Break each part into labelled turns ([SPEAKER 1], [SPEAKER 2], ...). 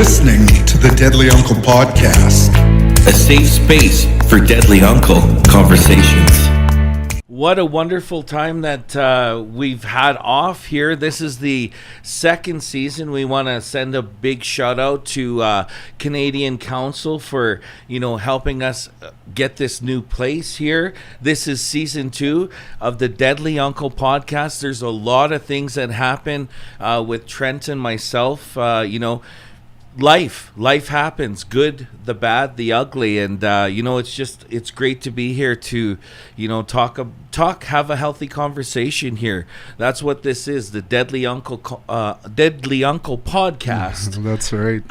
[SPEAKER 1] listening to the Deadly Uncle Podcast,
[SPEAKER 2] a safe space for Deadly Uncle conversations.
[SPEAKER 3] What a wonderful time that we've had off here. This is the second season. We want to send a big shout out to Canadian Council for, helping us get this new place here. This is season 2 of the Deadly Uncle Podcast. There's a lot of things that happen with Trent and myself. Life happens, good, the bad, the ugly, and it's great to be here to have a healthy conversation here. That's what this is, the Deadly Uncle Podcast.
[SPEAKER 4] That's right.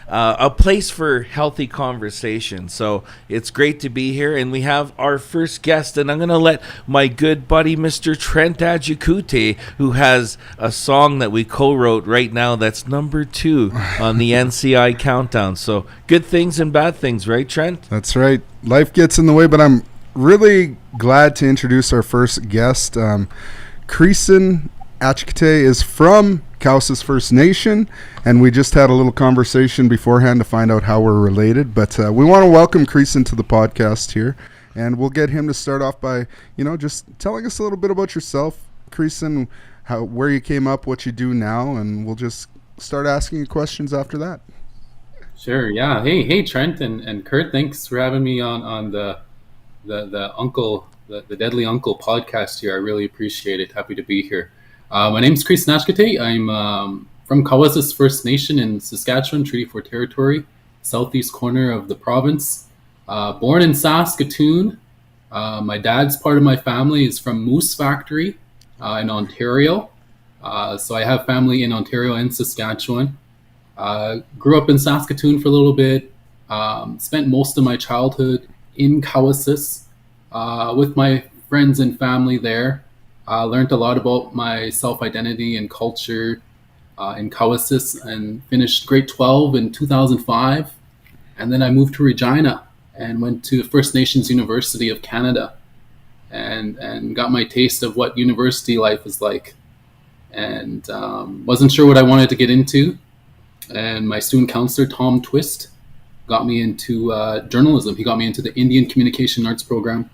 [SPEAKER 3] A place for healthy conversation. So it's great to be here, and we have our first guest, and I'm going to let my good buddy Mr. Trent Agecoutay, who has a song that we co-wrote right now that's number 2 on the NCI countdown. So good things and bad things, right, Trent?
[SPEAKER 4] That's right. Life gets in the way, but I'm really glad to introduce our first guest. Creeson Agecoutay is from Cowessess First Nation, and we just had a little conversation beforehand to find out how we're related. But we want to welcome Creeson to the podcast here, and we'll get him to start off by, just telling us a little bit about yourself, Creeson, where you came up, what you do now, and we'll just start asking you questions after that.
[SPEAKER 5] Sure. Yeah. Hey, Trent and Kurt. Thanks for having me on the Deadly Uncle podcast here. I really appreciate it. Happy to be here. My name's Creeson Agecoutay. I'm from Cowessess First Nation in Saskatchewan, Treaty 4 Territory, southeast corner of the province. Born in Saskatoon. My dad's part of my family is from Moose Factory in Ontario. So I have family in Ontario and Saskatchewan. Grew up in Saskatoon for a little bit. Spent most of my childhood in Cowessess with my friends and family there. Learned a lot about my self-identity and culture in Cowessess, and finished grade 12 in 2005. And then I moved to Regina and went to First Nations University of Canada and got my taste of what university life is like. And wasn't sure what I wanted to get into. And my student counselor, Tom Twist, got me into journalism. He got me into the Indian Communication Arts program.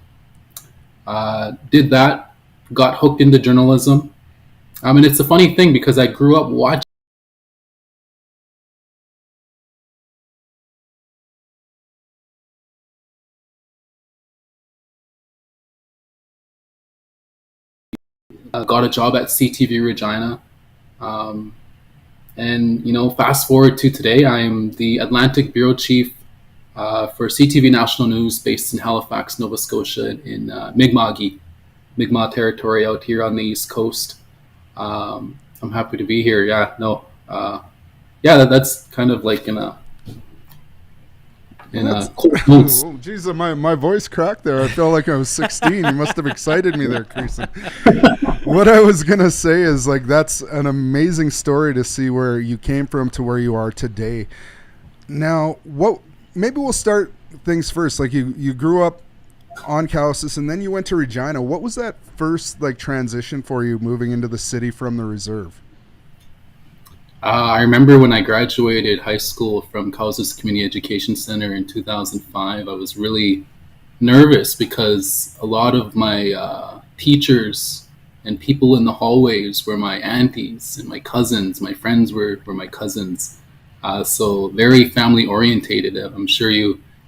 [SPEAKER 5] Did that, got hooked into journalism. And it's a funny thing because I grew up watching got a job at CTV Regina. And fast forward to today, I'm the Atlantic Bureau Chief for CTV National News based in Halifax, Nova Scotia in Mi'kmaq territory out here on the East Coast. I'm happy to be here. That's kind of like in a cold notes.
[SPEAKER 4] Oh, geez, my voice cracked there. I felt like I was 16. You must have excited me there, Creeson. What I was going to say is, that's an amazing story to see where you came from to where you are today. Now, maybe we'll start things first. You grew up on Cowessess, and then you went to Regina. What was that first, transition for you moving into the city from the reserve?
[SPEAKER 5] I remember when I graduated high school from Cowessess Community Education Center in 2005, I was really nervous because a lot of my teachers and people in the hallways were my aunties and my cousins. My friends were my cousins. So very family orientated. I'm sure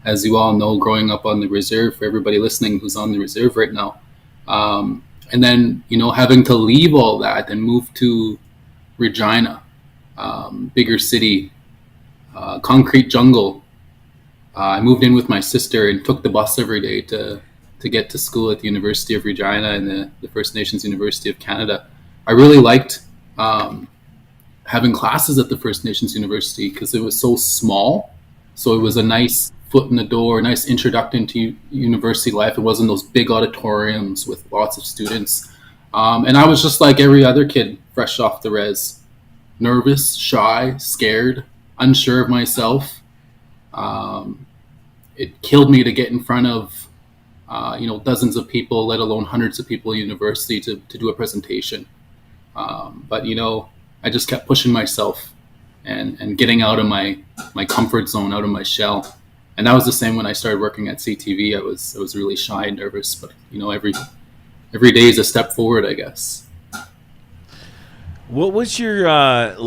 [SPEAKER 5] as you all know, growing up on the reserve, for everybody listening who's on the reserve right now. And then, having to leave all that and move to Regina. Bigger city, concrete jungle. I moved in with my sister and took the bus every day to get to school at the University of Regina and the First Nations University of Canada. I really liked having classes at the First Nations University because it was so small. So it was a nice foot in the door, a nice introduction to university life. It wasn't those big auditoriums with lots of students. And I was just like every other kid fresh off the res. Nervous, shy, scared, unsure of myself. It killed me to get in front of, dozens of people, let alone hundreds of people at university to do a presentation. But I just kept pushing myself. and getting out of my comfort zone, out of my shell. And that was the same when I started working at CTV. I was really shy and nervous, but every day is a step forward, I guess.
[SPEAKER 3] What was your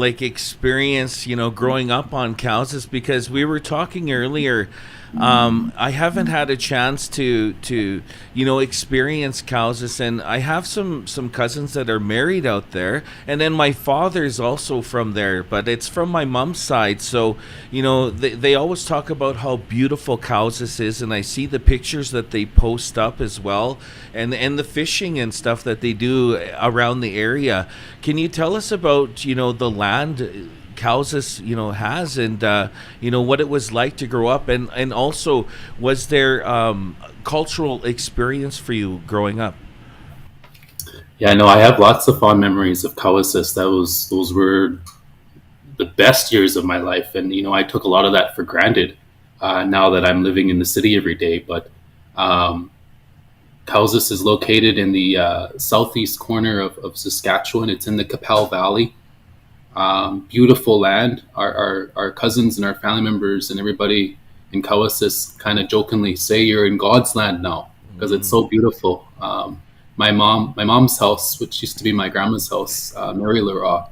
[SPEAKER 3] experience, growing up on Kansas? Because we were talking earlier, I haven't had a chance to experience Kansas, and I have some cousins that are married out there, and then my father's also from there, but it's from my mom's side. So they always talk about how beautiful Kansas is, and I see the pictures that they post up as well, and the fishing and stuff that they do around the area. Can you tell us about the land Kansas has, and what it was like to grow up, and also, was there cultural experience for you growing up?
[SPEAKER 5] Yeah, no, I have lots of fond memories of Kansas. Those were the best years of my life, and I took a lot of that for granted now that I'm living in the city every day. But Kansas is located in the southeast corner of Saskatchewan. It's in the Qu'Appelle Valley. Beautiful land. Our cousins and our family members and everybody in Kansas kind of jokingly say you're in God's land now because it's so beautiful. My mom's house, which used to be my grandma's house, Mary Leroy,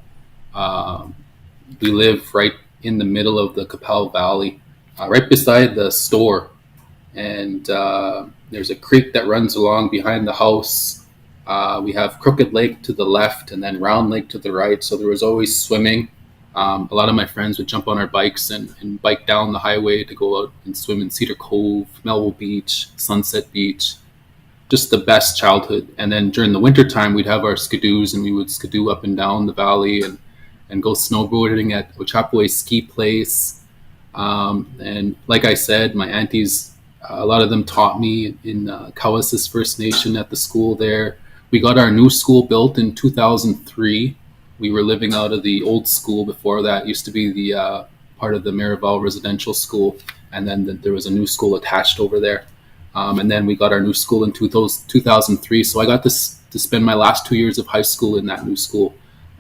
[SPEAKER 5] we live right in the middle of the Qu'Appelle Valley, right beside the store. And there's a creek that runs along behind the house. We have Crooked Lake to the left and then Round Lake to the right. So there was always swimming. A lot of my friends would jump on our bikes and bike down the highway to go out and swim in Cedar Cove, Melville Beach, Sunset Beach. Just the best childhood. And then during the winter time, we'd have our skidoos, and we would skidoo up and down the valley and go snowboarding at Ochapowace Ski Place. And like I said, my aunties, a lot of them taught me in Kansas First Nation at the school there. We got our new school built in 2003. We were living out of the old school before that. It used to be the part of the Miraval Residential School, and then there was a new school attached over there. And then we got our new school in 2003. So I got to spend my last 2 years of high school in that new school.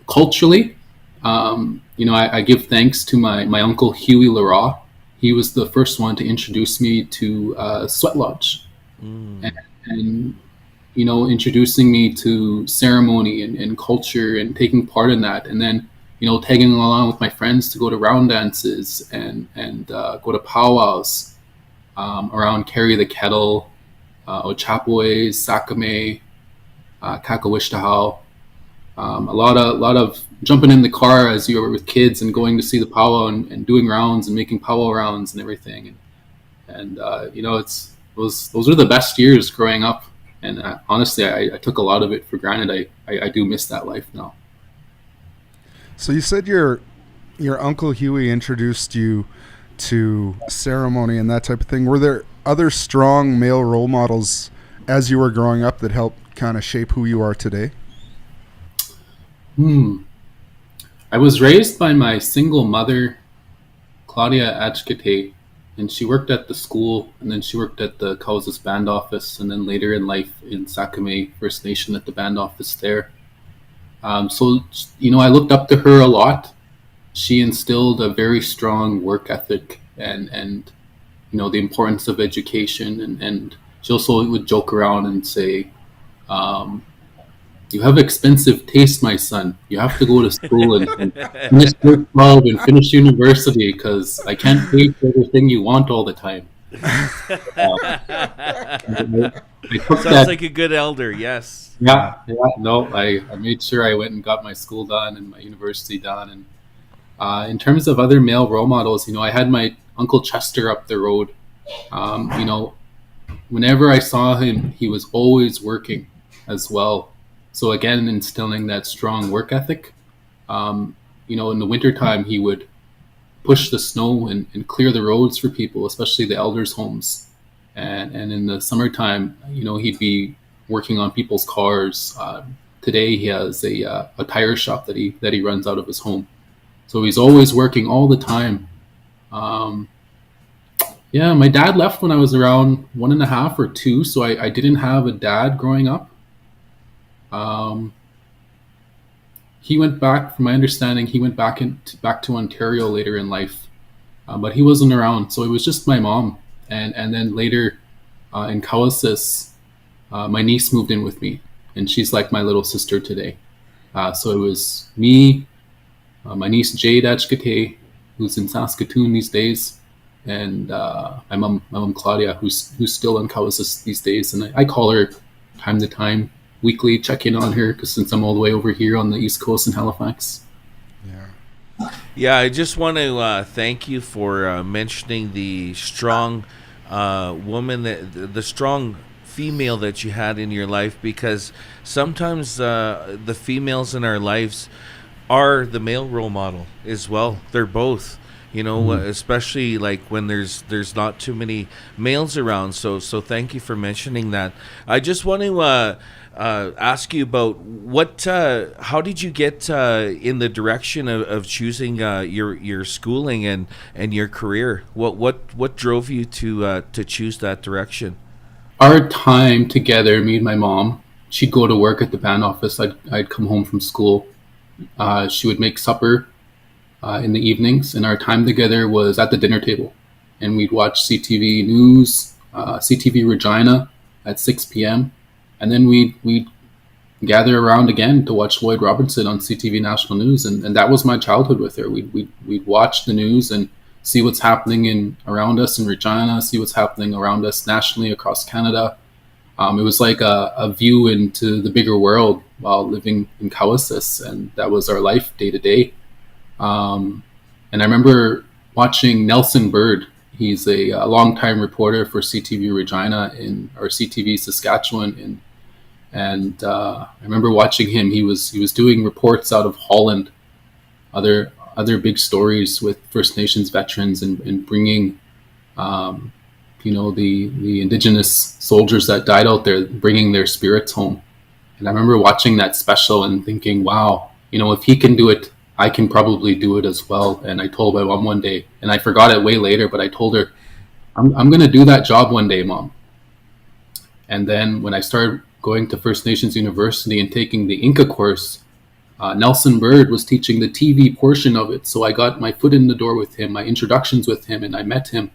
[SPEAKER 5] Culturally, I give thanks to my uncle Huey Leroy. He was the first one to introduce me to Sweat Lodge, and introducing me to ceremony and culture and taking part in that. And then, tagging along with my friends to go to round dances and go to powwows around Carry the Kettle, Ochapowace, Sakame, Kakawishtahow. A lot of jumping in the car as you were with kids and going to see the powwow and doing rounds and making powwow rounds and everything. And those are the best years growing up. And honestly, I took a lot of it for granted. I do miss that life now.
[SPEAKER 4] So you said your Uncle Huey introduced you to ceremony and that type of thing. Were there other strong male role models as you were growing up that helped kind of shape who you are today?
[SPEAKER 5] I was raised by my single mother, Claudia Agecoutay, and she worked at the school, and then she worked at the Kansas band office, and then later in life in Sakame First Nation at the band office there. So I looked up to her a lot. She instilled a very strong work ethic and the importance of education, and she also would joke around and say, you have expensive taste, my son. You have to go to school and finish grade 12 and finish university because I can't pay for everything you want all the time.
[SPEAKER 3] Sounds like a good elder, yes.
[SPEAKER 5] Yeah. No, I made sure I went and got my school done and my university done. And in terms of other male role models, I had my Uncle Chester up the road. Whenever I saw him, he was always working as well. So again, instilling that strong work ethic. In the wintertime, he would push the snow and clear the roads for people, especially the elders' homes. And in the summertime, he'd be working on people's cars. Today, he has a tire shop that he runs out of his home. So he's always working all the time. My dad left when I was around 1.5 or 2, so I didn't have a dad growing up. he went back, from my understanding, he went back to Ontario later in life, but he wasn't around. So it was just my mom, and then later in Kawasis, my niece moved in with me, and she's like my little sister today. So it was me, my niece Jade Agecoutay, who's in Saskatoon these days, and my mom Claudia, who's still in Kawasis these days, and I call her time to time, weekly, check in on her, because since I'm all the way over here on the East Coast in Halifax.
[SPEAKER 3] Yeah, I just want to thank you for mentioning the strong woman, the strong female that you had in your life, because sometimes the females in our lives are the male role model as well. They're both, especially like when there's not too many males around. So thank you for mentioning that. I just want to ask you about how did you get in the direction of choosing your schooling and your career? What drove you to choose that direction?
[SPEAKER 5] Our time together, me and my mom, she'd go to work at the band office. I'd come home from school. She would make supper in the evenings, and our time together was at the dinner table. And we'd watch CTV News, CTV Regina at 6 p.m. And then we'd gather around again to watch Lloyd Robertson on CTV National News. And that was my childhood with her. We'd watch the news and see what's happening around us in Regina, see what's happening around us nationally across Canada. It was like a view into the bigger world while living in Kawasis, and that was our life day to day. And I remember watching Nelson Bird. He's a longtime reporter for CTV Regina or CTV Saskatchewan, and I remember watching him. He was doing reports out of Holland, other big stories with First Nations veterans, and bringing the Indigenous soldiers that died out there, bringing their spirits home. And I remember watching that special and thinking, wow, if he can do it, I can probably do it as well. And I told my mom one day, and I forgot it way later, but I told her, I'm going to do that job one day, Mom. And then when I started going to First Nations University and taking the Inca course, Nelson Bird was teaching the TV portion of it. So I got my foot in the door with him, my introductions with him, and I met him.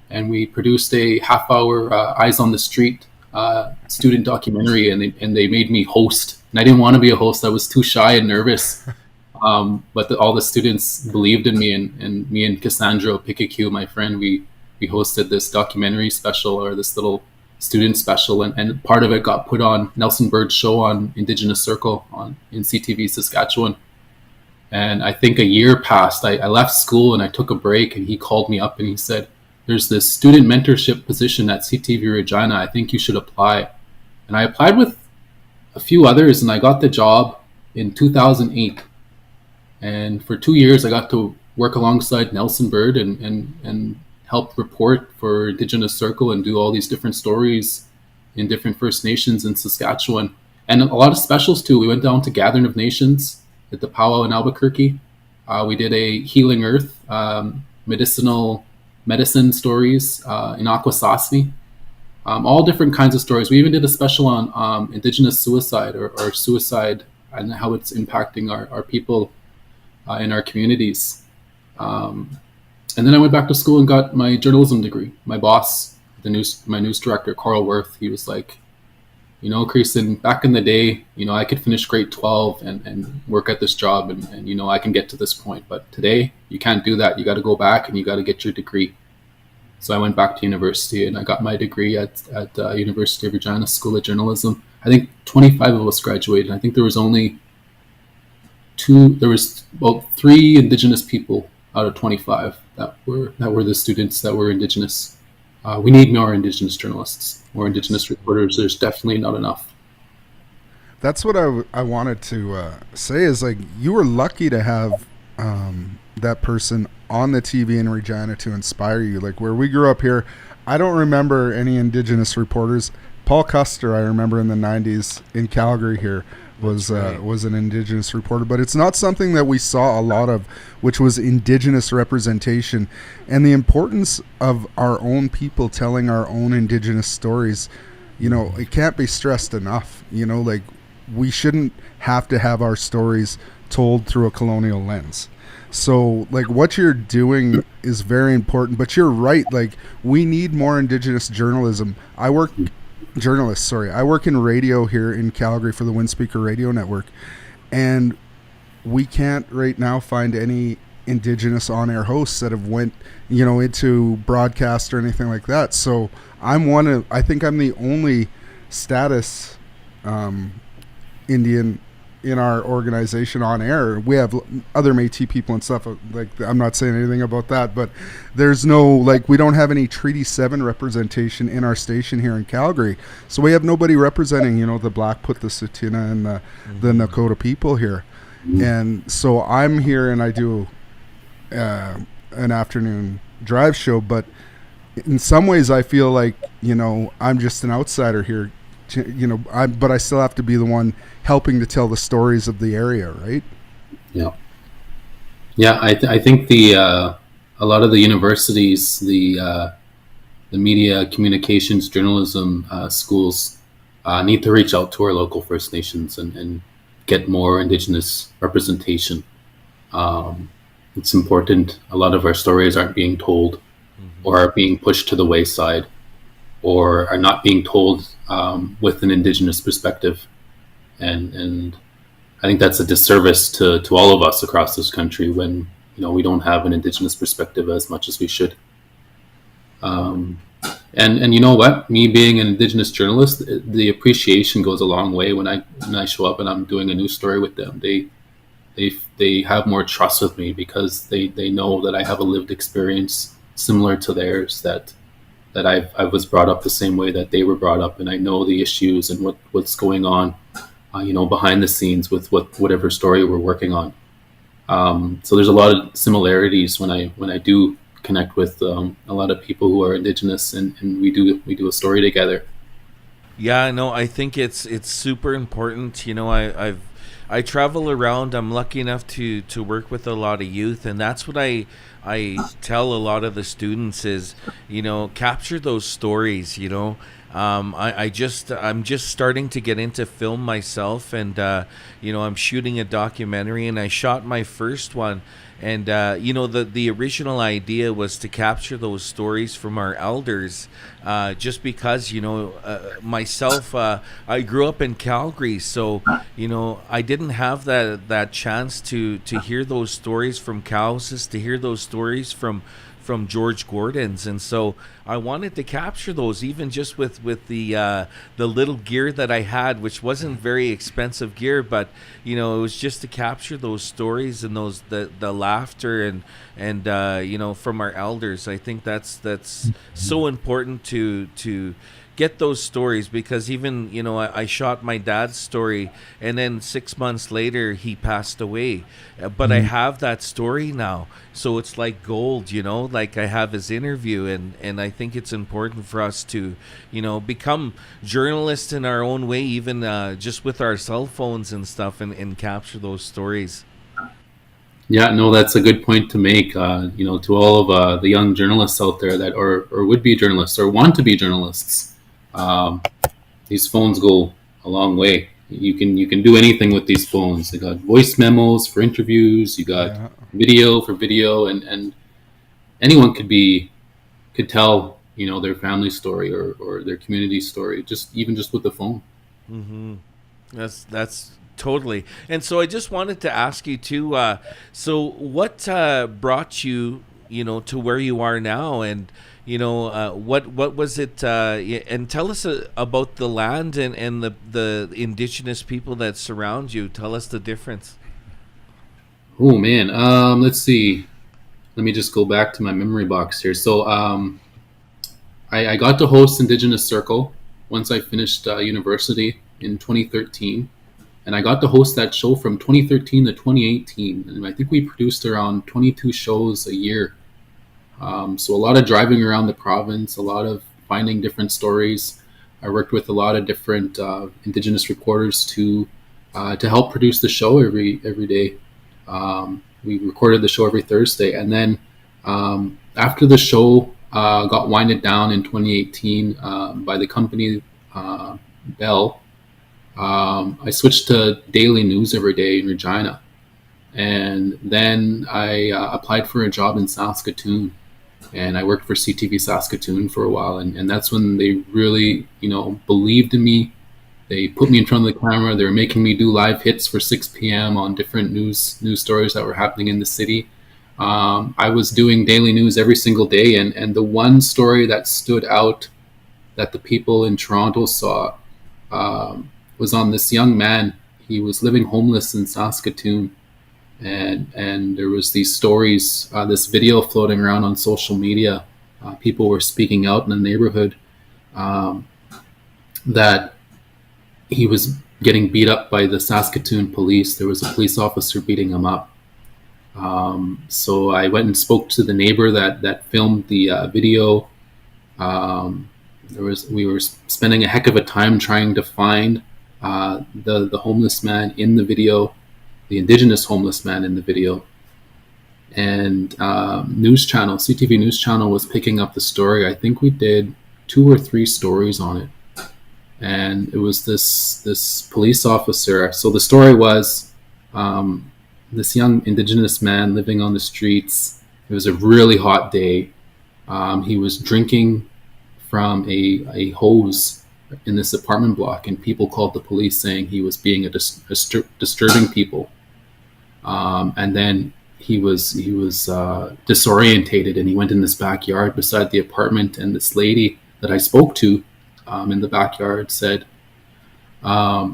[SPEAKER 5] And we produced a half-hour Eyes on the Street student documentary, and they made me host. And I didn't want to be a host. I was too shy and nervous. But all the students believed in me, and me and Cassandra Pikachu, my friend, we hosted this documentary special, or this little student special, and part of it got put on Nelson Bird's show on Indigenous Circle in CTV Saskatchewan. And I think a year passed. I left school and I took a break, and he called me up and he said, there's this student mentorship position at CTV Regina. I think you should apply. And I applied with a few others, and I got the job in 2008. And for 2 years, I got to work alongside Nelson Bird and help report for Indigenous Circle and do all these different stories in different First Nations in Saskatchewan. And a lot of specials too. We went down to Gathering of Nations at the powwow in Albuquerque. We did a Healing Earth, medicine stories in Akwesasne. All different kinds of stories. We even did a special on Indigenous suicide or suicide and how it's impacting our people in our communities. And then I went back to school and got my journalism degree. My boss, my news director, Carl Worth, he was like, Creeson, back in the day, I could finish grade 12 and work at this job and I can get to this point. But today, you can't do that. You got to go back and you got to get your degree. So I went back to university and I got my degree at University of Regina School of Journalism. I think 25 of us graduated. I think there was only about 3 Indigenous people out of 25 that were the students that were Indigenous. We need more Indigenous journalists, more Indigenous reporters. There's definitely not enough.
[SPEAKER 4] That's what I wanted to say is, like, you were lucky to have that person on the TV in Regina to inspire you. Like, where we grew up here, I don't remember any Indigenous reporters. Paul Custer, I remember in the 90s in Calgary here, was an Indigenous reporter, but it's not something that we saw a lot of, which was Indigenous representation and the importance of our own people telling our own Indigenous stories. It can't be stressed enough. Like, we shouldn't have to have our stories told through a colonial lens. So like what you're doing is very important, but you're right. Like we need more Indigenous journalism. I work in radio here in Calgary for the Windspeaker Radio Network, and we can't right now find any Indigenous on-air hosts that have went, into broadcast or anything like that. So I think I'm the only status Indian in our organization on air. We have other Métis people and stuff. Like I'm not saying anything about that, but there's no we don't have any Treaty 7 representation in our station here in Calgary. So we have nobody representing the Blackfoot, the Tsuut'ina, and the Nakota people here. And so I'm here and I do an afternoon drive show, but in some ways I feel like I'm just an outsider here. But I still have to be the one helping to tell the stories of the area, right?
[SPEAKER 5] Yeah. I think a lot of the universities, the media, communications, journalism schools need to reach out to our local First Nations and get more Indigenous representation. It's important. A lot of our stories aren't being told, or are being pushed to the wayside, or are not being told with an Indigenous perspective, and I think that's a disservice to all of us across this country when we don't have an Indigenous perspective as much as we should. And you know what? Me being an Indigenous journalist, the appreciation goes a long way when I show up and I'm doing a news story with them. They have more trust with me because they know that I have a lived experience similar to theirs, that I was brought up the same way that they were brought up, and I know the issues and what's going on, behind the scenes with whatever story we're working on. So there's a lot of similarities when I do connect with a lot of people who are Indigenous, and we do a story together.
[SPEAKER 3] Yeah, no, I think it's super important. I travel around. I'm lucky enough to work with a lot of youth, and that's what I tell a lot of the students is, capture those stories. I'm just starting to get into film myself, and I'm shooting a documentary, and I shot my first one. And the original idea was to capture those stories from our elders, just because myself, I grew up in Calgary, so I didn't have that chance to hear those stories from Cowses, to hear those stories from George Gordon's, and so I wanted to capture those, even just with the little gear that I had, which wasn't very expensive gear, but it was just to capture those stories and the laughter and from our elders. I think that's so important to get those stories, because even I shot my dad's story, and then 6 months later he passed away, but I have that story now, so it's like gold. Like I have his interview, and I think it's important for us to become journalists in our own way, even just with our cell phones and stuff, and capture those stories.
[SPEAKER 5] Yeah, no, that's a good point to make. To all of the young journalists out there that or would be journalists or want to be journalists. These phones go a long way. You can do anything with these phones. They got voice memos for interviews. You got video for video, and anyone could tell their family story or their community story just with the phone.
[SPEAKER 3] Mm-hmm. That's totally. And so I just wanted to ask you too. So what brought you to where you are now, and what was it? And tell us about the land and the Indigenous people that surround you. Tell us the difference.
[SPEAKER 5] Oh man, let's see. Let me just go back to my memory box here. So I got to host Indigenous Circle once I finished university in 2013. And I got to host that show from 2013 to 2018. And I think we produced around 22 shows a year. So a lot of driving around the province, a lot of finding different stories. I worked with a lot of different Indigenous reporters to help produce the show every day. We recorded the show every Thursday. And then after the show got winded down in 2018 by the company Bell, I switched to daily news every day in Regina. And then I applied for a job in Saskatoon, and I worked for CTV Saskatoon for a while. And that's when they really, believed in me. They put me in front of the camera. They were making me do live hits for 6 p.m. on different news stories that were happening in the city. I was doing daily news every single day, and the one story that stood out that the people in Toronto saw was on this young man. He was living homeless in Saskatoon, and there was these stories, this video floating around on social media. People were speaking out in the neighborhood that he was getting beat up by the Saskatoon police. There was a police officer beating him up. So I went and spoke to the neighbor that filmed the video. We were spending a heck of a time trying to find the homeless man in the video, the Indigenous homeless man in the video. And CTV News Channel was picking up the story. I think we did 2 or 3 stories on it. And it was this police officer. So the story was this young Indigenous man living on the streets. It was a really hot day. He was drinking from a hose in this apartment block, and people called the police saying he was being disturbing people. And then he was disorientated, and he went in this backyard beside the apartment, and this lady that I spoke to in the backyard said, I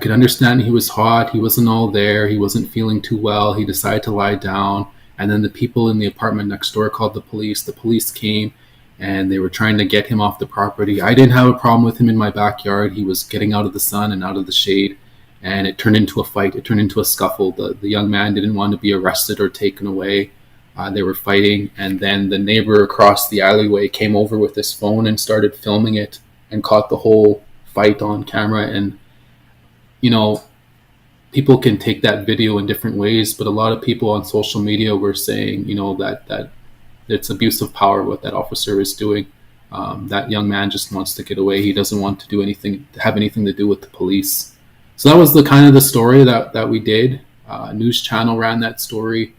[SPEAKER 5] could understand he was hot. He wasn't all there. He wasn't feeling too well. He decided to lie down. And then the people in the apartment next door called the police. The police came, and they were trying to get him off the property. I didn't have a problem with him in my backyard. He was getting out of the sun and out of the shade. And it turned into a fight. It turned into a scuffle. The young man didn't want to be arrested or taken away. They were fighting, and then the neighbor across the alleyway came over with his phone and started filming it and caught the whole fight on camera. And, people can take that video in different ways, but a lot of people on social media were saying, that it's abuse of power what that officer is doing. That young man just wants to get away. He doesn't want to have anything to do with the police. So that was the kind of the story that we did. News Channel ran that story.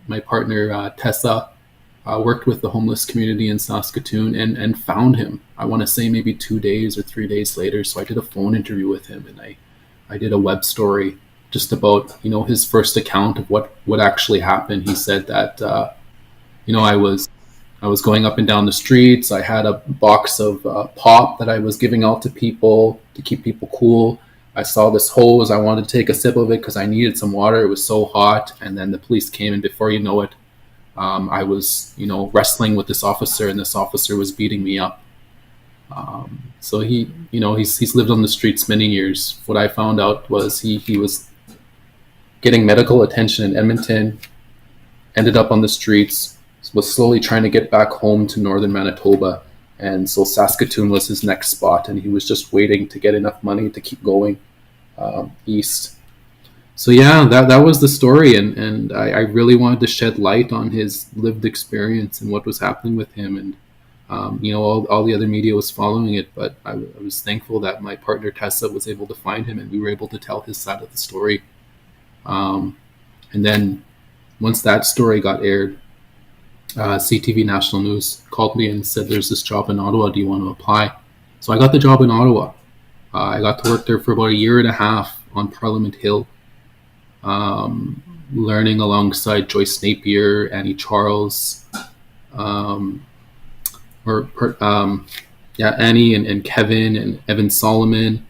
[SPEAKER 5] My partner, Tessa, worked with the homeless community in Saskatoon and found him. I want to say maybe 2 days or 3 days later. So I did a phone interview with him, and I did a web story just about, his first account of what actually happened. He said that, I was going up and down the streets. I had a box of pop that I was giving out to people to keep people cool. I saw this hose. I wanted to take a sip of it because I needed some water. It was so hot. And then the police came, and before you know it, I was, wrestling with this officer, and this officer was beating me up. So he's lived on the streets many years. What I found out was he was getting medical attention in Edmonton, ended up on the streets, was slowly trying to get back home to northern Manitoba. And so Saskatoon was his next spot, and he was just waiting to get enough money to keep going east. So yeah, that was the story, and I really wanted to shed light on his lived experience and what was happening with him. And all the other media was following it, but I was thankful that my partner Tessa was able to find him, and we were able to tell his side of the story. And then once that story got aired, CTV National News called me and said, there's this job in Ottawa, do you want to apply? So I got the job in Ottawa. I got to work there for about 1.5 years on Parliament Hill, learning alongside Joyce Napier, Annie Charles, Annie and Kevin and Evan Solomon.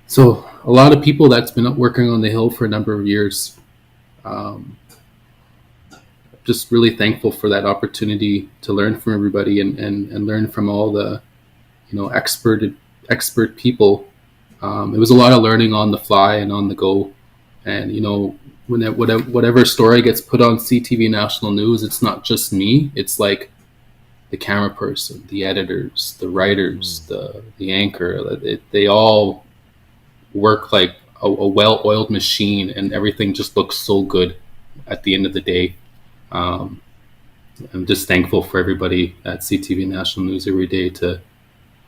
[SPEAKER 5] So a lot of people that's been working on the Hill for a number of years. Just really thankful for that opportunity to learn from everybody and learn from all the, expert people. It was a lot of learning on the fly and on the go. And, whatever story gets put on CTV National News, it's not just me. It's like the camera person, the editors, the writers, the anchor. They all work like a well-oiled machine, and everything just looks so good at the end of the day. I'm just thankful for everybody at CTV National News every day to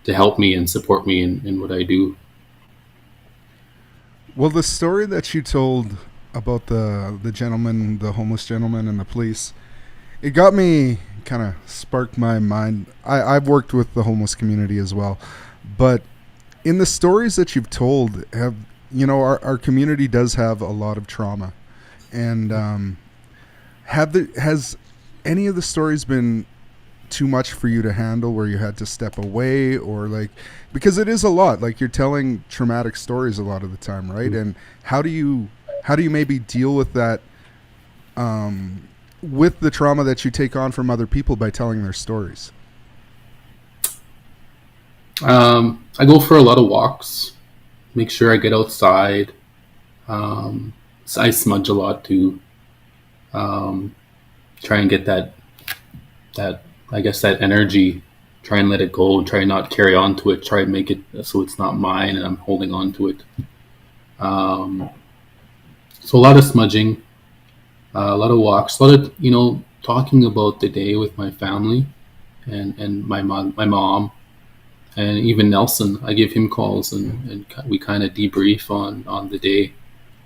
[SPEAKER 5] help me and support me in what I do.
[SPEAKER 4] Well, the story that you told about the gentleman, the homeless gentleman, and the police, it got me, kind of sparked my mind. I've worked with the homeless community as well, but in the stories that you've told, our community does have a lot of trauma, and has any of the stories been too much for you to handle, where you had to step away, or like, because it is a lot, like you're telling traumatic stories a lot of the time, right? And how do you maybe deal with that, with the trauma that you take on from other people by telling their stories?
[SPEAKER 5] I go for a lot of walks, make sure I get outside. I smudge a lot too. Try and get that I guess that energy, try and let it go, try and not carry on to it, try and make it so it's not mine and I'm holding on to it. So a lot of smudging, a lot of walks, a lot of, talking about the day with my family and my mom, and even Nelson. I give him calls and we kind of debrief on the day.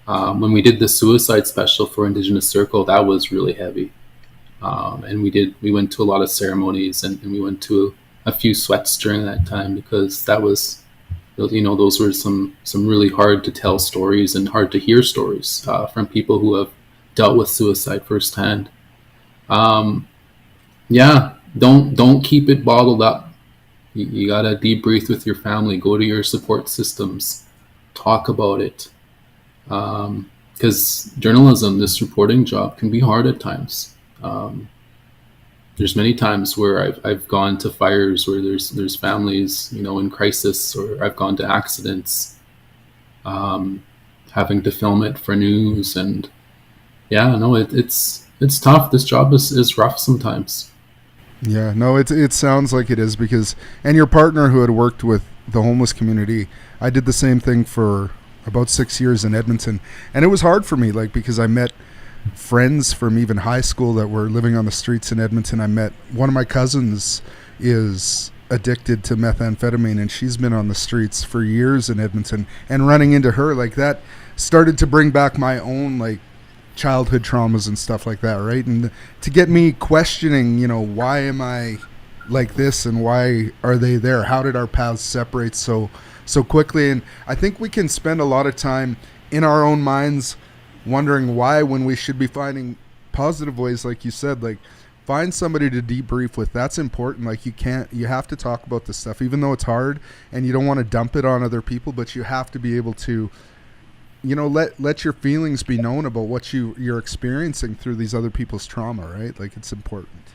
[SPEAKER 5] When we did the suicide special for Indigenous Circle, that was really heavy. And we went to a lot of ceremonies and we went to a few sweats during that time, because that was, those were some really hard to tell stories and hard to hear stories from people who have dealt with suicide firsthand. Don't keep it bottled up. You gotta debrief with your family, go to your support systems, talk about it. Because journalism, this reporting job, can be hard at times. There's many times where I've gone to fires where there's families, in crisis, or I've gone to accidents, having to film it for news, and it's tough. This job is rough sometimes.
[SPEAKER 4] Yeah, no, it sounds like it is, because, and your partner who had worked with the homeless community, I did the same thing for about 6 years in Edmonton, and it was hard for me, like, because I met friends from even high school that were living on the streets in Edmonton. I met one of my cousins is addicted to methamphetamine, and she's been on the streets for years in Edmonton, and running into her like that started to bring back my own, like, childhood traumas and stuff like that, right? And to get me questioning, why am I like this, and why are they there? How did our paths separate so quickly? And I think we can spend a lot of time in our own minds wondering why, when we should be finding positive ways, like you said, like, find somebody to debrief with. That's important. Like, you have to talk about this stuff, even though it's hard and you don't want to dump it on other people, but you have to be able to, let your feelings be known about what you're experiencing through these other people's trauma, right? Like, it's important.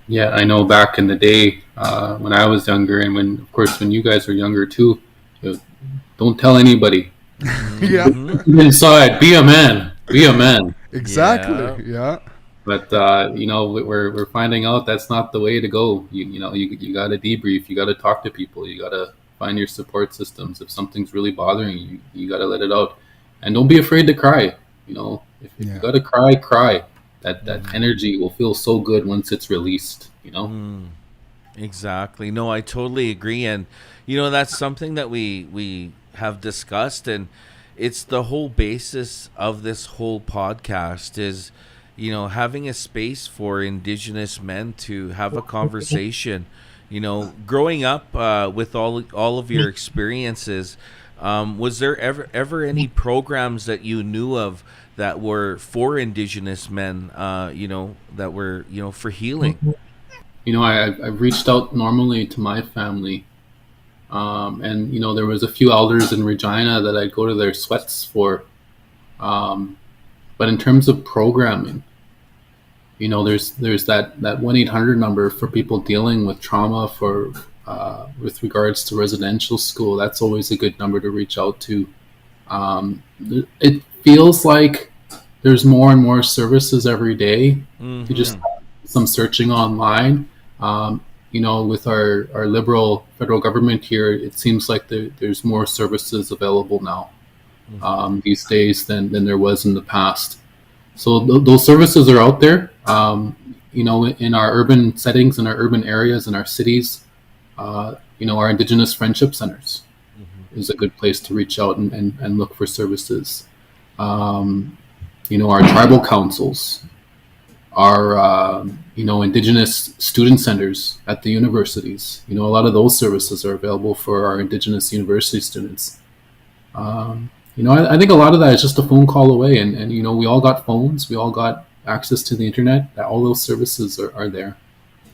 [SPEAKER 5] Yeah, I know back in the day, when I was younger, and when you guys were younger too, don't tell anybody.
[SPEAKER 4] Yeah.
[SPEAKER 5] Inside, be a man.
[SPEAKER 4] Exactly. Yeah.
[SPEAKER 5] But we're finding out that's not the way to go. You got to debrief. You got to talk to people. You got to find your support systems. If something's really bothering you, you got to let it out, and don't be afraid to cry. If you got to cry. That energy will feel so good once it's released.
[SPEAKER 3] Exactly. No, I totally agree, and that's something that we have discussed, and it's the whole basis of this whole podcast is having a space for Indigenous men to have a conversation. Growing up with all of your experiences, was there ever any programs that you knew of that were for Indigenous men, that were for healing?
[SPEAKER 5] I've reached out normally to my family. And there was a few elders in Regina that I'd go to their sweats for. But in terms of programming, there's that 1-800 number for people dealing with trauma with regards to residential school. That's always a good number to reach out to. It feels like there's more and more services every day. You just some searching online. With our liberal federal government here, it seems like there's more services available now these days than there was in the past. So those services are out there. In our urban settings, in our urban areas, in our cities, our Indigenous friendship centers. is a good place to reach out and look for services. Our tribal councils, our Indigenous student centers at the universities. A lot of those services are available for our Indigenous university students. I think a lot of that is just a phone call away, and we all got phones, we all got access to the internet. All those services are there.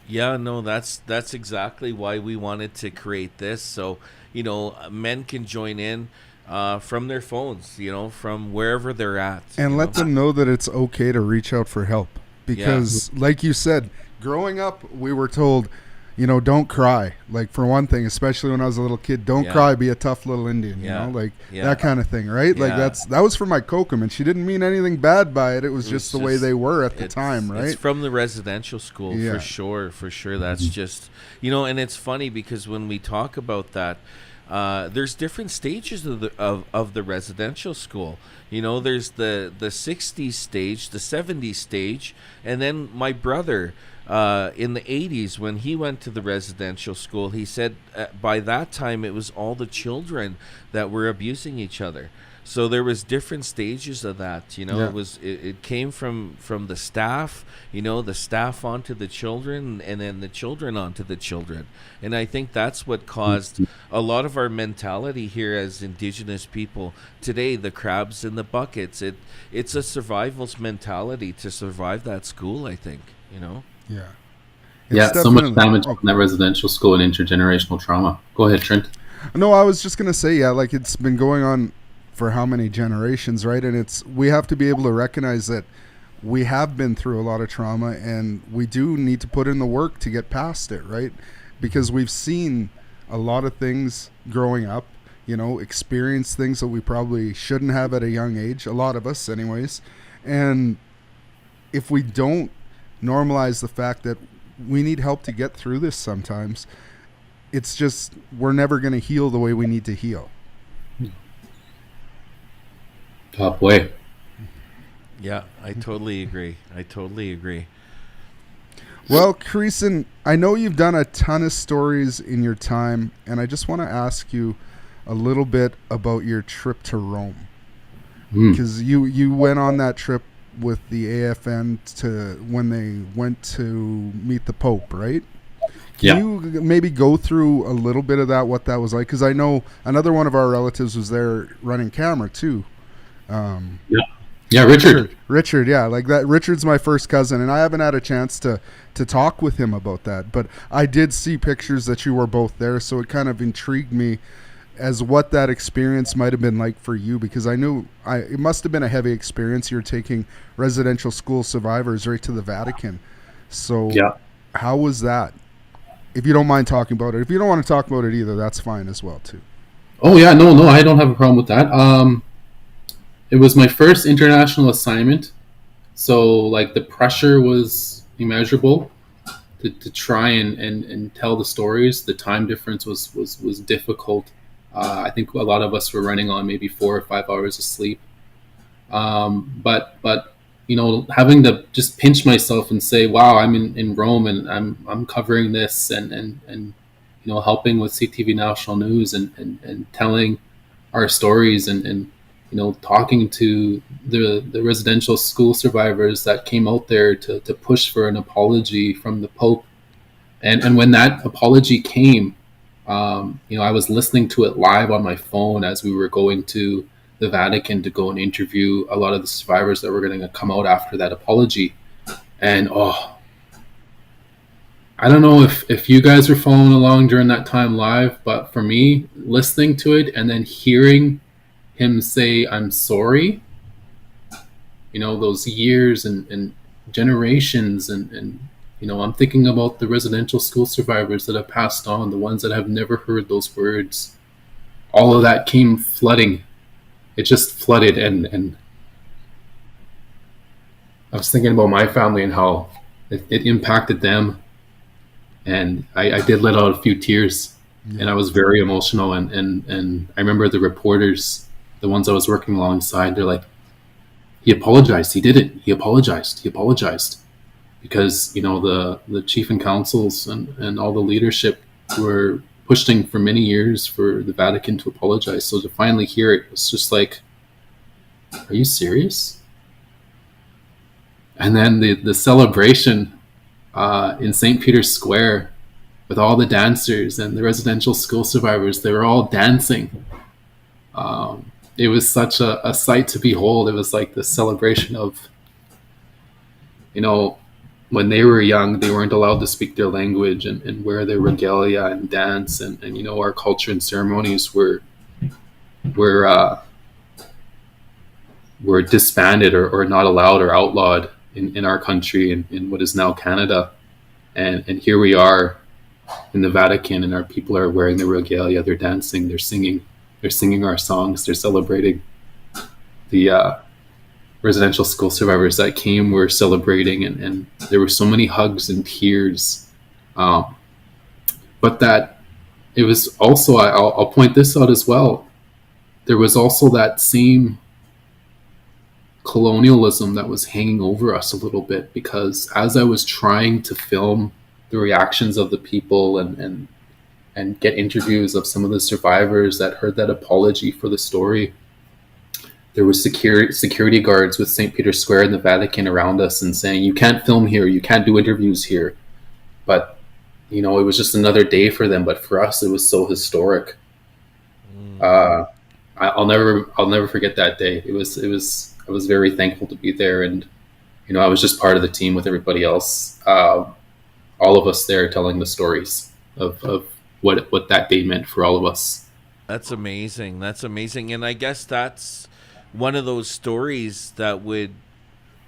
[SPEAKER 3] Yeah, no, that's exactly why we wanted to create this. So, men can join in from their phones, from wherever they're at.
[SPEAKER 4] And let them know that it's okay to reach out for help. Because, like you said, growing up, we were told, don't cry. Like, for one thing, especially when I was a little kid, don't cry, be a tough little Indian, that kind of thing, right? Like, that was from my kokum, and she didn't mean anything bad by it. It was just the way they were at the time, right?
[SPEAKER 3] It's from the residential school, for sure. That's just, and it's funny because when we talk about that, there's different stages of the residential school. There's the 60s stage, the 70s stage, and then my brother in the 80s, when he went to the residential school, he said by that time it was all the children that were abusing each other. So there was different stages of that. It came from the staff, the staff onto the children, and then the children onto the children. And I think that's what caused a lot of our mentality here as Indigenous people today, the crabs in the buckets. It's a survival's mentality to survive that school, I think,
[SPEAKER 4] Yeah.
[SPEAKER 5] So much damage in that residential school and intergenerational trauma. Go ahead, Trent.
[SPEAKER 4] No, I was just going to say, it's been going on for how many generations, right? And we have to be able to recognize that we have been through a lot of trauma, and we do need to put in the work to get past it, right? Because we've seen a lot of things growing up, experience things that we probably shouldn't have at a young age, a lot of us anyways. And if we don't normalize the fact that we need help to get through this sometimes, it's just, we're never going to heal the way we need to heal.
[SPEAKER 5] Top way.
[SPEAKER 3] Yeah, I totally agree.
[SPEAKER 4] Well, Creeson, I know you've done a ton of stories in your time, and I just want to ask you a little bit about your trip to Rome. Because you went on that trip with the AFN when they went to meet the Pope, right? Can you maybe go through a little bit of that, what that was like? Because I know another one of our relatives was there running camera too. Richard, like that. Richard's my first cousin, and I haven't had a chance to talk with him about that, but I did see pictures that you were both there, so it kind of intrigued me as what that experience might have been like for you, because I knew it must have been a heavy experience. You're taking residential school survivors right to the Vatican. So how was that? If you don't mind talking about it. If you don't want to talk about it either, that's fine as well too.
[SPEAKER 5] Oh yeah, no, I don't have a problem with that. It was my first international assignment, so like the pressure was immeasurable to try and tell the stories. The time difference was difficult. I think a lot of us were running on maybe 4 or 5 hours of sleep. But having to just pinch myself and say, wow, I'm in Rome and I'm covering this and helping with CTV National News and telling our stories and talking to the residential school survivors that came out there to push for an apology from the Pope. And when that apology came, I was listening to it live on my phone as we were going to the Vatican to go and interview a lot of the survivors that were going to come out after that apology. And I don't know if you guys were following along during that time live, but for me, listening to it and then hearing him say, I'm sorry, those years and generations and I'm thinking about the residential school survivors that have passed on, the ones that have never heard those words. All of that came flooding. It just flooded, and I was thinking about my family and how it impacted them. And I did let out a few tears, and I was very emotional. And I remember the reporters, the ones I was working alongside, they're like, he apologized. He did it. He apologized. Because, the chief and councils and all the leadership were pushing for many years for the Vatican to apologize. So to finally hear it was just like, are you serious? And then the celebration in St. Peter's Square with all the dancers and the residential school survivors, they were all dancing. It was such a sight to behold. It was like the celebration of, when they were young, they weren't allowed to speak their language and wear their regalia and dance. And our culture and ceremonies were disbanded or not allowed or outlawed in our country, in what is now Canada. And here we are in the Vatican, and our people are wearing their regalia, they're dancing, they're singing our songs, they're celebrating. The residential school survivors that came were celebrating, and there were so many hugs and tears. But that it was also, I'll point this out as well, there was also that same colonialism that was hanging over us a little bit, because as I was trying to film the reactions of the people and get interviews of some of the survivors that heard that apology for the story, there was security guards with St. Peter's Square and the Vatican around us and saying, you can't film here, you can't do interviews here. But it was just another day for them, but for us it was so historic. I'll never forget that day. I was very thankful to be there, and I was just part of the team with everybody else. All of us there telling the stories of what that day meant for all of us.
[SPEAKER 3] That's amazing. And I guess that's one of those stories that would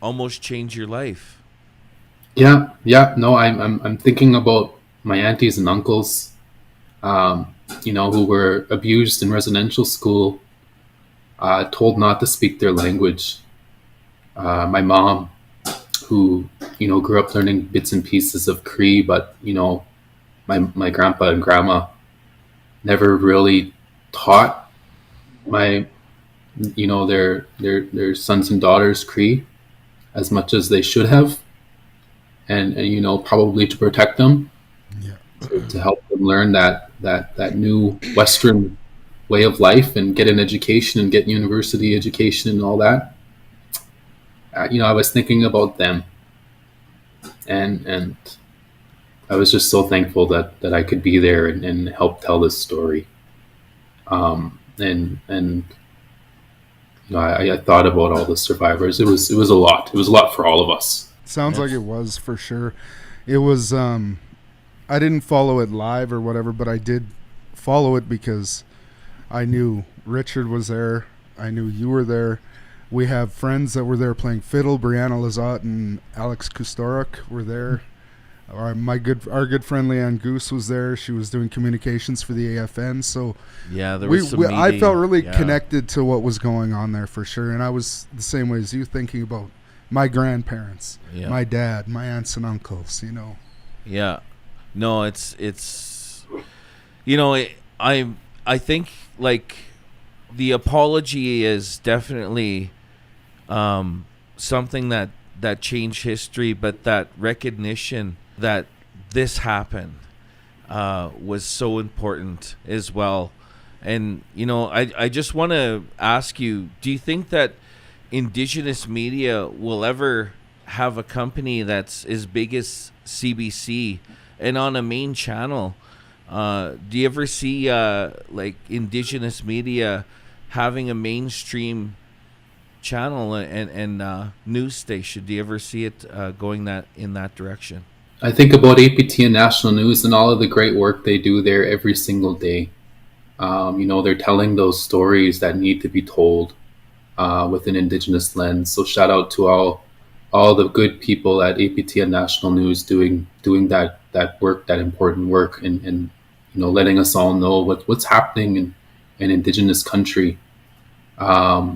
[SPEAKER 3] almost change your life.
[SPEAKER 5] Yeah. No, I'm thinking about my aunties and uncles, who were abused in residential school, told not to speak their language. My mom, who grew up learning bits and pieces of Cree, but my grandpa and grandma never really taught their sons and daughters Cree as much as they should have, and probably to protect them, to help them learn that new Western way of life and get an education and get university education and all that. I was thinking about them, and I was just so thankful that I could be there and help tell this story. I thought about all the survivors. It was a lot. It was a lot for all of us.
[SPEAKER 4] Sounds like it was, for sure. It was. I didn't follow it live or whatever, but I did follow it because I knew Richard was there. I knew you were there. We have friends that were there playing fiddle. Brianna Lazat and Alex Kustorok were there. Our good friend Leanne Goose was there. She was doing communications for the AFN. So
[SPEAKER 3] yeah, there was some meeting.
[SPEAKER 4] I felt really connected to what was going on there, for sure. And I was the same way as you, thinking about my grandparents, my dad, my aunts and uncles.
[SPEAKER 3] Yeah, no, it's I think like the apology is definitely something that changed history, but that recognition that this happened was so important as well. And I just want to ask you, do you think that Indigenous media will ever have a company that's as big as CBC and on a main channel? Do you ever see like Indigenous media having a mainstream channel and news station? Do you ever see it going in that direction?
[SPEAKER 5] I think about APT and National News and all of the great work they do there every single day. They're telling those stories that need to be told with an Indigenous lens. So shout out to all the good people at APT and National News doing that work, that important work, and letting us all know what's happening in Indigenous country. They're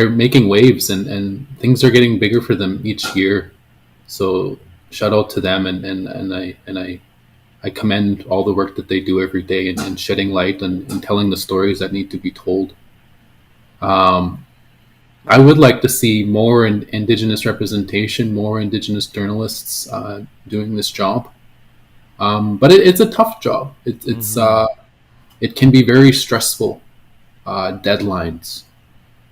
[SPEAKER 5] making waves, and things are getting bigger for them each year. So shout out to them, and I commend all the work that they do every day and shedding light and telling the stories that need to be told. I would like to see more Indigenous representation, more Indigenous journalists doing this job. But it's a tough job. It can be very stressful. Deadlines,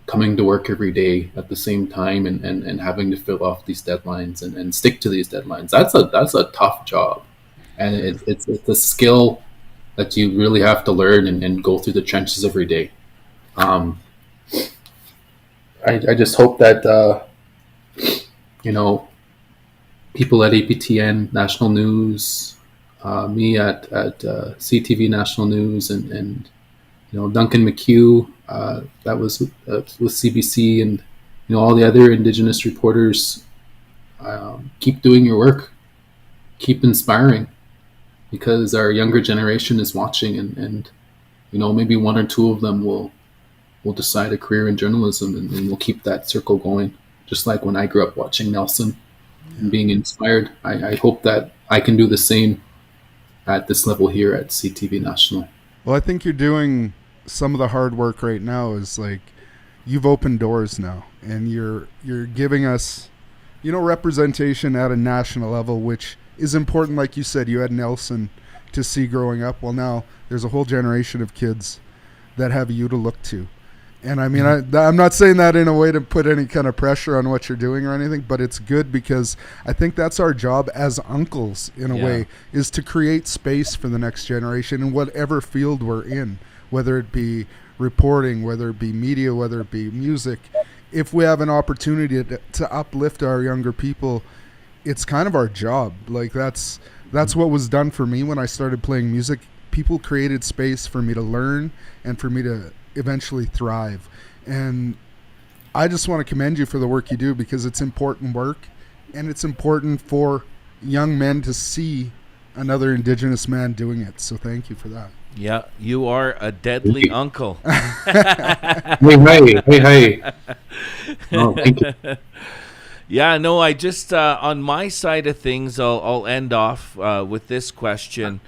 [SPEAKER 5] coming to work every day at the same time, and having to fill off these deadlines and stick to these deadlines. That's a tough job, and it's a skill that you really have to learn and go through the trenches every day. I just hope that people at APTN National News, me at CTV National News, and Duncan McHugh, that was with CBC, and all the other Indigenous reporters, keep doing your work, keep inspiring, because our younger generation is watching, and maybe one or two of them will decide a career in journalism, and we'll keep that circle going. Just like when I grew up watching Nelson and being inspired, I hope that I can do the same at this level here at CTV National.
[SPEAKER 4] Well, I think you're doing some of the hard work right now. Is like you've opened doors now, and you're giving us, representation at a national level, which is important. Like you said, you had Nelson to see growing up. Well, now there's a whole generation of kids that have you to look to. And I mean, I'm not saying that in a way to put any kind of pressure on what you're doing or anything, but it's good because I think that's our job as uncles in a way, is to create space for the next generation in whatever field we're in, whether it be reporting, whether it be media, whether it be music. If we have an opportunity to uplift our younger people, it's kind of our job. Like that's what was done for me when I started playing music. People created space for me to learn and for me to eventually thrive. And I just want to commend you for the work you do, because it's important work, and it's important for young men to see another Indigenous man doing it. So thank you for that.
[SPEAKER 3] Yeah, you are a deadly uncle.
[SPEAKER 5] Hey. Oh, thank you.
[SPEAKER 3] Yeah, no, I just, on my side of things, I'll end off with this question.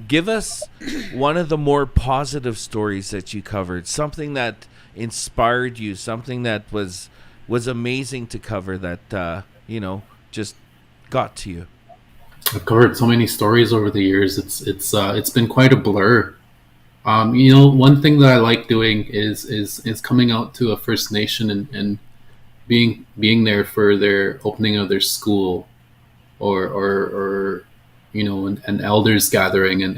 [SPEAKER 3] Give us one of the more positive stories that you covered, something that inspired you, something that was amazing to cover, that, just got to you.
[SPEAKER 5] I've covered so many stories over the years. It's been quite a blur. One thing that I like doing is coming out to a First Nation and being there for their opening of their school, or an elders gathering, and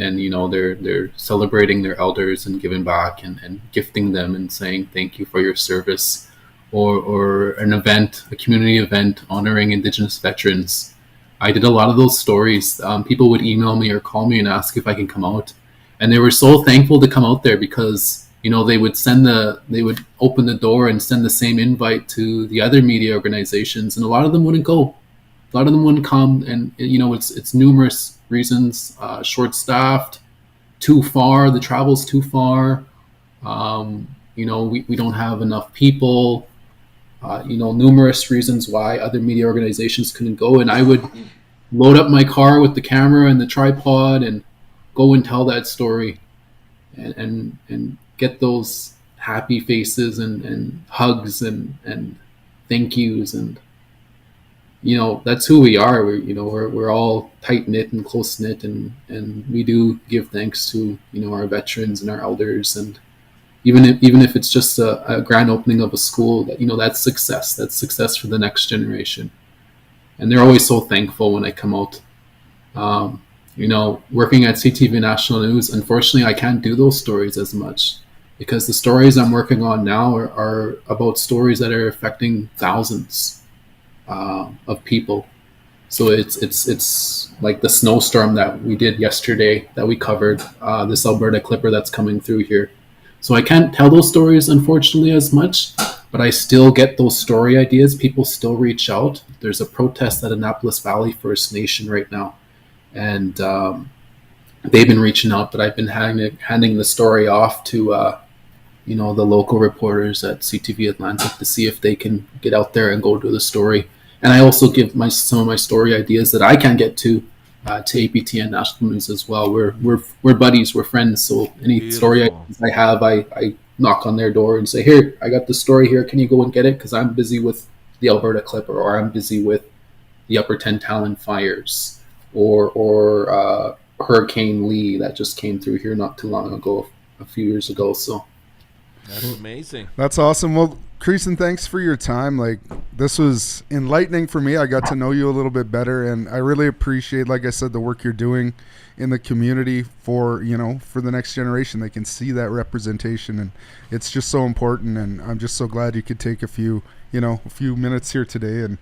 [SPEAKER 5] they're celebrating their elders and giving back and gifting them and saying thank you for your service, or an event, a community event honoring Indigenous veterans. I did a lot of those stories. People would email me or call me and ask if I can come out, and they were so thankful to come out there, because they would open the door and send the same invite to the other media organizations, and a lot of them wouldn't go. A lot of them wouldn't come, and it's numerous reasons: short-staffed, too far, the travel's too far. We don't have enough people. Numerous reasons why other media organizations couldn't go, and I would load up my car with the camera and the tripod and go and tell that story, and get those happy faces and hugs and thank yous, and that's who we are. We're all tight knit and close knit, and we do give thanks to our veterans and our elders, and even if it's just a grand opening of a school, that's success. That's success for the next generation, and they're always so thankful when I come out. Working at CTV National News, unfortunately, I can't do those stories as much, because the stories I'm working on now are about stories that are affecting thousands of people. So it's like the snowstorm that we did yesterday that we covered, this Alberta clipper that's coming through here. So I can't tell those stories, unfortunately, as much, but I still get those story ideas. People still reach out. There's a protest at Annapolis Valley First Nation right now, and they've been reaching out, but I've been handing the story off to the local reporters at CTV Atlantic to see if they can get out there and go do the story. And I also give some of my story ideas that I can get to APTN National News as well. We're buddies, we're friends. So any
[SPEAKER 3] Beautiful.
[SPEAKER 5] Story ideas I have, I knock on their door and say, here, I got the story here. Can you go and get it? Because I'm busy with the Alberta Clipper, or I'm busy with the Upper 10 Talon fires, or Hurricane Lee that just came through here not too long ago, a few years ago. So
[SPEAKER 3] That's amazing.
[SPEAKER 4] That's awesome. Well, Creeson, thanks for your time. Like, this was enlightening for me. I got to know you a little bit better, and I really appreciate, like I said, the work you're doing in the community for the next generation. They can see that representation, and it's just so important. And I'm just so glad you could take a few minutes here today and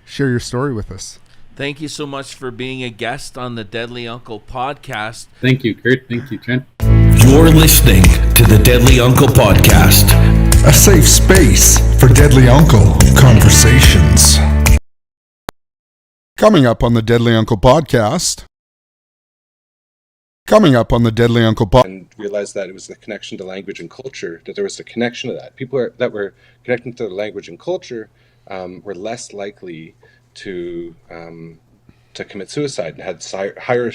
[SPEAKER 4] share your story with us.
[SPEAKER 3] Thank you so much for being a guest on the Deadly Uncle podcast.
[SPEAKER 5] thank you, Kurt. Thank you, Trent.
[SPEAKER 2] You're listening to the Deadly Uncle Podcast.
[SPEAKER 1] A safe space for Deadly Uncle conversations.
[SPEAKER 4] Coming up on the Deadly Uncle podcast.
[SPEAKER 6] And realized that it was the connection to language and culture, that there was a connection to that. People that were connecting to the language and culture were less likely to commit suicide and had higher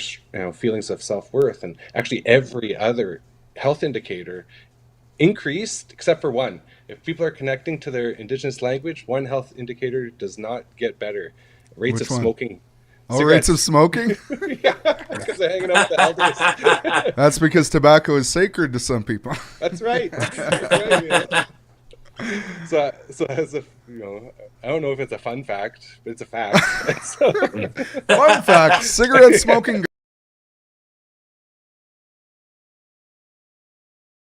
[SPEAKER 6] feelings of self-worth. And actually every other health indicator increased except for one. If people are connecting to their indigenous language, one health indicator does not get better. Rates
[SPEAKER 4] Which
[SPEAKER 6] of
[SPEAKER 4] one?
[SPEAKER 6] smoking.
[SPEAKER 4] Oh, rates of smoking?
[SPEAKER 6] Yeah, because they're hanging out with the elders.
[SPEAKER 4] That's because tobacco is sacred to some people.
[SPEAKER 6] That's right. Yeah. So as a, I don't know if it's a fun fact, but it's a fact.
[SPEAKER 4] Fun fact, cigarette smoking